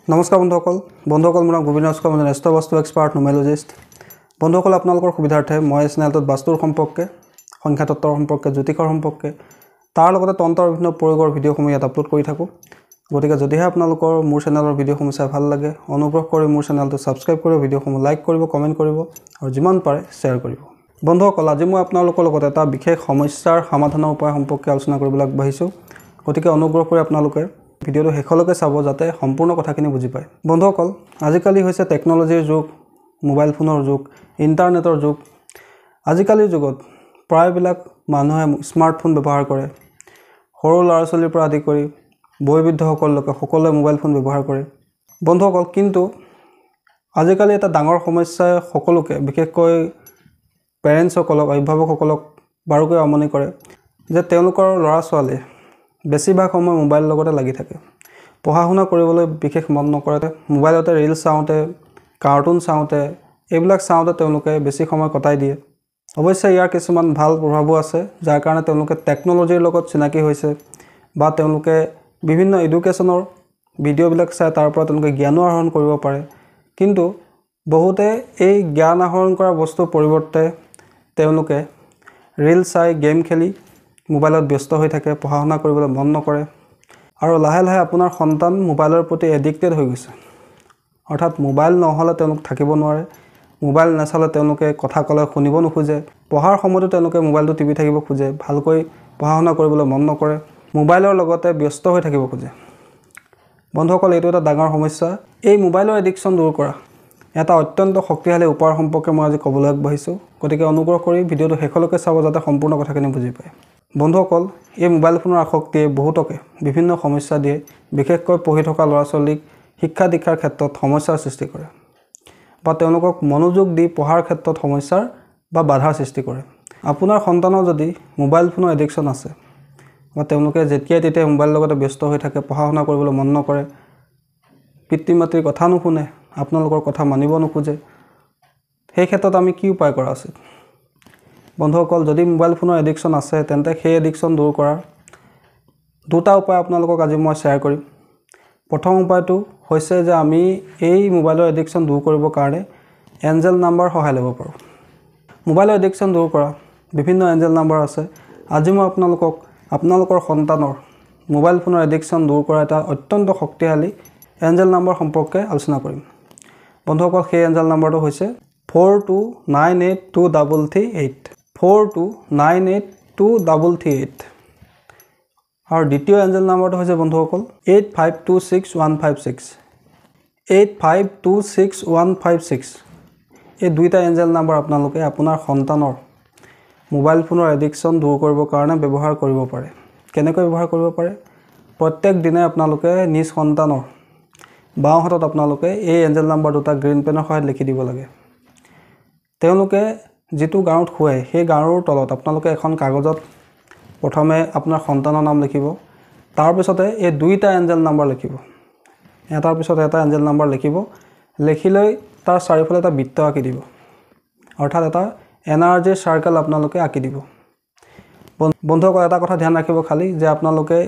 নমস্কাৰ বন্ধুসকল মোৰ নাম গোবিন্দ নস্কৰ মই ৰাষ্ট্ৰীয় বস্তু এক্সপাৰ্ট নুমেলজিষ্ট বন্ধুসকল আপোনালোকৰ সুবিধাৰ্থে মই চেনেলটোত বাস্তুৰ সম্পৰ্কে সংখ্যা তত্ত্বৰ সম্পৰ্কে জ্যোতিষৰ সম্পৰ্কে তাৰ লগতে তন্ত্ৰৰ বিভিন্ন প্ৰয়োগৰ ভিডিঅ'সমূহ ইয়াত আপলোড কৰি থাকোঁ গতিকে যদিহে আপোনালোকৰ মোৰ চেনেলৰ ভিডিঅ'সমূহ চাই ভাল লাগে অনুগ্ৰহ কৰি মোৰ চেনেলটো সাবস্ক্ৰাইব কৰিব ভিডিঅ'সমূহ লাইক কৰিব কমেন্ট কৰিব আৰু যিমান পাৰে শ্বেয়াৰ কৰিব বন্ধুসকল আজি মই আপোনালোকৰ লগত এটা বিশেষ সমস্যাৰ সমাধানৰ উপায় সম্পৰ্কে আলোচনা কৰিবলৈ আগবাঢ়িছোঁ গতিকে অনুগ্ৰহ কৰি আপোনালোকে ভিডিঅ'টো শেষলৈকে চাব যাতে সম্পূৰ্ণ কথাখিনি বুজি পায় বন্ধুসকল আজিকালি হৈছে টেকনলজিৰ যুগ মোবাইল ফোনৰ যুগ ইন্টাৰনেটৰ যুগ আজিকালিৰ যুগত প্ৰায়বিলাক মানুহে স্মাৰ্টফোন ব্যৱহাৰ কৰে সৰু ল'ৰা-ছোৱালীৰ পৰা আদি কৰি বয়োবৃদ্ধসকললৈকে সকলোৱে মোবাইল ফোন ব্যৱহাৰ কৰে বন্ধুসকল কিন্তু আজিকালি এটা ডাঙৰ সমস্যাই সকলোকে বিশেষকৈ পেৰেণ্টছসকলক অভিভাৱকসকলক বাৰুকৈ আমনি কৰে যে তেওঁলোকৰ ল'ৰা-ছোৱালী বেছিভাগ সময় মোবাইল লগতে লাগি থাকে পঢ়া শুনা কৰিবলৈ বিশেষ মন নকৰে মোবাইলতে ৰিল চাওঁতে কাৰ্টুন চাওঁতে এইবিলাক চাওঁতে তেওঁলোকে বেছি সময় কটাই দিয়ে অৱশ্যে ইয়াৰ কিছুমান ভাল প্ৰভাৱো আছে যাৰ কাৰণে তেওঁলোকে টেকনলজিৰ লগত চিনাকি হৈছে বা তেওঁলোকে বিভিন্ন এডুকেশ্যনৰ ভিডিঅ'বিলাক চাই তাৰ পৰা তেওঁলোকে জ্ঞানো আহৰণ কৰিব পাৰে কিন্তু বহুতে এই জ্ঞান আহৰণ কৰা বস্তুৰ পৰিৱৰ্তে তেওঁলোকে ৰিল চাই গেম খেলি মোবাইলত ব্যস্ত হৈ থাকে পঢ়া শুনা কৰিবলৈ মন নকৰে আৰু লাহে লাহে আপোনাৰ সন্তান মোবাইলৰ প্ৰতি এডিক্টেড হৈ গৈছে অৰ্থাৎ মোবাইল নহলে তেওঁলোক থাকিব নোৱাৰে মোবাইল নাচালে তেওঁলোকে কথা ক'লে শুনিব নোখোজে পঢ়াৰ সময়তো তেওঁলোকে মোবাইলটো টিপি থাকিব খোজে ভালকৈ পঢ়া শুনা কৰিবলৈ মন নকৰে মোবাইলৰ লগতে ব্যস্ত হৈ থাকিব খোজে বন্ধুসকল এইটো এটা ডাঙৰ সমস্যা এই মোবাইলৰ এডিকশ্যন দূৰ কৰা এটা অত্যন্ত শক্তিশালী উপায় সম্পৰ্কে মই আজি ক'বলৈ আগবাঢ়িছোঁ গতিকে অনুগ্ৰহ কৰি ভিডিঅ'টো শেষলৈকে চাব যাতে সম্পূৰ্ণ কথাখিনি বুজি পায় বন্ধুসকল এই মোবাইল ফোনৰ আসক্তিয়ে বহুতকে বিভিন্ন সমস্যা দিয়ে বিশেষকৈ পঢ়ি থকা ল'ৰা-ছোৱালীক শিক্ষা দীক্ষাৰ ক্ষেত্ৰত সমস্যাৰ সৃষ্টি কৰে বা তেওঁলোকক মনোযোগ দি পঢ়াৰ ক্ষেত্ৰত সমস্যাৰ বা বাধাৰ সৃষ্টি কৰে আপোনাৰ সন্তানৰ যদি মোবাইল ফোনৰ এডিকশ্যন আছে বা তেওঁলোকে যেতিয়াই তেতিয়া মোবাইল লগতে ব্যস্ত হৈ থাকে পঢ়া শুনা কৰিবলৈ মন নকৰে পিতৃ মাতৃৰ কথা নুশুনে আপোনালোকৰ কথা মানিব নোখোজে সেই ক্ষেত্ৰত আমি কি উপায় কৰা উচিত বন্ধুসকল যদি মোবাইল ফোনৰ এডিকশ্যন আছে তেন্তে সেই এডিকশ্যন দূৰ কৰাৰ দুটা উপায় আপোনালোকক আজি মই শ্বেয়াৰ কৰিম প্ৰথম উপায়টো হৈছে যে আমি এই মোবাইলৰ এডিকশ্যন দূৰ কৰিবৰ কাৰণে এঞ্জেল নাম্বাৰ সহায় ল'ব পাৰোঁ মোবাইলৰ এডিকশ্যন দূৰ কৰা বিভিন্ন এঞ্জেল নাম্বাৰ আছে আজি মই আপোনালোকৰ সন্তানৰ মোবাইল ফোনৰ এডিকশ্যন দূৰ কৰা এটা অত্যন্ত শক্তিশালী এঞ্জেল নাম্বাৰ সম্পৰ্কে আলোচনা কৰিম বন্ধুসকল সেই এঞ্জেল নাম্বাৰটো হৈছে 42982338 42982338 আৰু দ্বিতীয় এঞ্জেল নাম্বাৰটো হৈছে বন্ধুসকল 8526 8526 এই দুইটা এঞ্জেল নাম্বাৰ আপোনালোকে আপোনাৰ সন্তানৰ মোবাইল ফোনৰ এডিকশ্যন দূৰ কৰিবৰ কাৰণে ব্যৱহাৰ কৰিব পাৰে কেনেকৈ ব্যৱহাৰ কৰিব পাৰে প্ৰত্যেক দিনে আপোনালোকে নিজ সন্তানৰ বাওঁ হাতত আপোনালোকে এই এঞ্জেল নাম্বাৰ দুটা গ্ৰীণ পেনৰ সহায়ত লিখি দিব লাগে তেওঁলোকে যেটো গাঁৱত খুৱায় সেই গাঁৱৰ তলত আপোনালোকে এখন কাগজত প্ৰথমে আপোনাৰ সন্তানৰ নাম লিখিব তাৰ পিছতে এই দুইটা এঞ্জেল নাম্বাৰ লিখিব এটাৰ পিছত এটা এঞ্জেল নাম্বাৰ লিখিব লিখিলৈ তাৰ চাৰিওফালে এটা বৃত্ত আঁকি দিব অৰ্থাৎ এটা এনাৰ্জি সাৰ্কেল আপোনালোকে আঁকি দিব বন্ধুসকল এটা কথা ধ্যান ৰাখিব খালি যে আপোনালোকে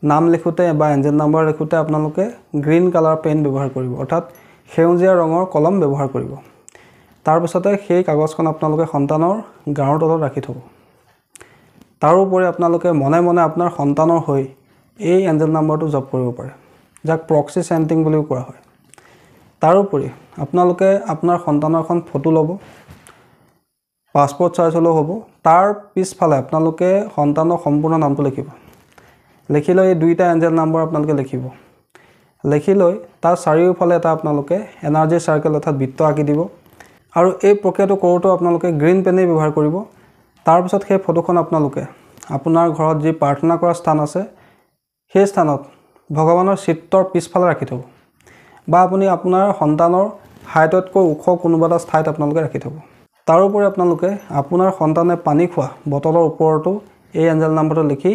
নাম লিখোতে বা এঞ্জেল নাম্বাৰ লিখোতে আপোনালোকে গ্ৰীণ কালাৰ পেন ব্যৱহাৰ কৰিব অৰ্থাৎ সেউজীয়া ৰঙৰ কলম ব্যৱহাৰ কৰিব তাৰ পিছতে সেই কাগজখন আপোনালোকে সন্তানৰ গাঁৱৰ তলত ৰাখি থব তাৰোপৰি আপোনালোকে মনে মনে আপোনাৰ সন্তানৰ হৈ এই এঞ্জেল নাম্বাৰটো জপ কৰিব পাৰে যাক প্ৰক্সি চেণ্টিং বুলিও কোৱা হয় তাৰোপৰি আপোনালোকে আপোনাৰ সন্তানৰ এখন ফটো ল'ব পাছপোৰ্ট চাইজ হ'লেও হ'ব তাৰ পিছফালে আপোনালোকে সন্তানৰ সম্পূৰ্ণ নামটো লিখিব লিখিলৈ এই দুইটা এঞ্জেল নাম্বাৰ আপোনালোকে লিখিব লিখিলৈ তাৰ চাৰিওফালে এটা আপোনালোকে এনাৰ্জি সাৰ্কেল অৰ্থাৎ বৃত্ত আঁকি দিব আৰু এই প্ৰক্ৰিয়াটো কৰোঁতে আপোনালোকে গ্ৰীণ পেনেই ব্যৱহাৰ কৰিব তাৰ পিছত সেই ফটোখন আপোনালোকে আপোনাৰ ঘৰত যি প্ৰাৰ্থনা কৰা স্থান আছে সেই স্থানত ভগৱানৰ চিত্ৰৰ পিছফালে ৰাখি থব বা আপুনি আপোনাৰ সন্তানৰ হাইটতকৈ ওখ কোনোবা এটা ঠাইত আপোনালোকে ৰাখি থব তাৰোপৰি আপোনালোকে আপোনাৰ সন্তানে পানী খোৱা বটলৰ ওপৰতো এই এঞ্জেল নাম্বাৰটো লিখি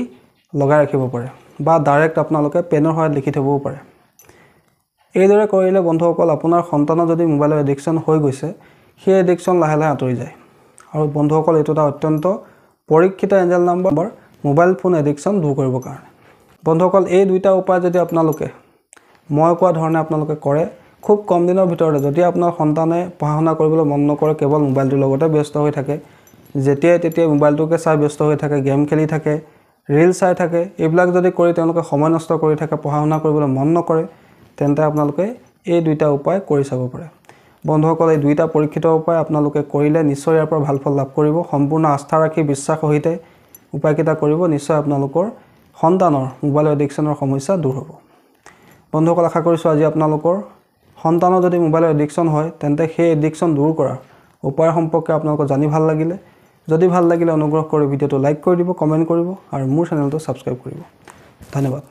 লগাই ৰাখিব পাৰে বা ডাইৰেক্ট আপোনালোকে পেনৰ সহায়ত লিখি থবও পাৰে এইদৰে কৰিলে বন্ধুসকল আপোনাৰ সন্তানৰ যদি মোবাইলৰ এডিকশ্যন হৈ গৈছে সেই এডিকশ্যন লাহে লাহে আঁতৰি যায় আৰু বন্ধুসকল এইটো এটা অত্যন্ত পৰীক্ষিত angel number mobile phone addiction দূৰ কৰিবৰ কাৰণে বন্ধুসকল এই দুইটা উপায় যদি আপোনালোকে মই কোৱা ধৰণে আপোনালোকে কৰে খুব কম দিনৰ ভিতৰতে যদি আপোনাৰ সন্তানে পঢ়া শুনা কৰিবলৈ মন নকৰে কেৱল মোবাইলটোৰ লগতে ব্যস্ত হৈ থাকে যেতিয়াই তেতিয়াই মোবাইলটোকে চাই ব্যস্ত হৈ থাকে গেম খেলি থাকে ৰিল চাই থাকে এইবিলাক যদি কৰি তেওঁলোকে সময় নষ্ট কৰি থাকে পঢ়া শুনা কৰিবলৈ মন নকৰে তেন্তে আপোনালোকে এই দুইটা উপায় কৰি চাব পাৰে বন্ধুসকল এই দুইটা পৰীক্ষিত উপায় আপোনালোকে কৰিলে নিশ্চয় ইয়াৰ পৰা ভাল ফল লাভ কৰিব সম্পূৰ্ণ আস্থা ৰাখি বিশ্বাস সহিতে উপায়কেইটা কৰিব নিশ্চয় আপোনালোকৰ সন্তানৰ মোবাইল এডিকশ্যনৰ সমস্যা দূৰ হ'ব বন্ধুসকল আশা কৰিছোঁ আজি আপোনালোকৰ সন্তানৰ যদি মোবাইল এডিকশ্যন হয় তেন্তে সেই এডিকশ্যন দূৰ কৰা উপায় সম্পৰ্কে আপোনালোকৰ জানি ভাল লাগিলে যদি ভাল লাগিলে অনুগ্ৰহ কৰি ভিডিঅ'টো লাইক কৰি দিব কমেণ্ট কৰিব আৰু মোৰ চেনেলটো ছাবস্ক্ৰাইব কৰিব ধন্যবাদ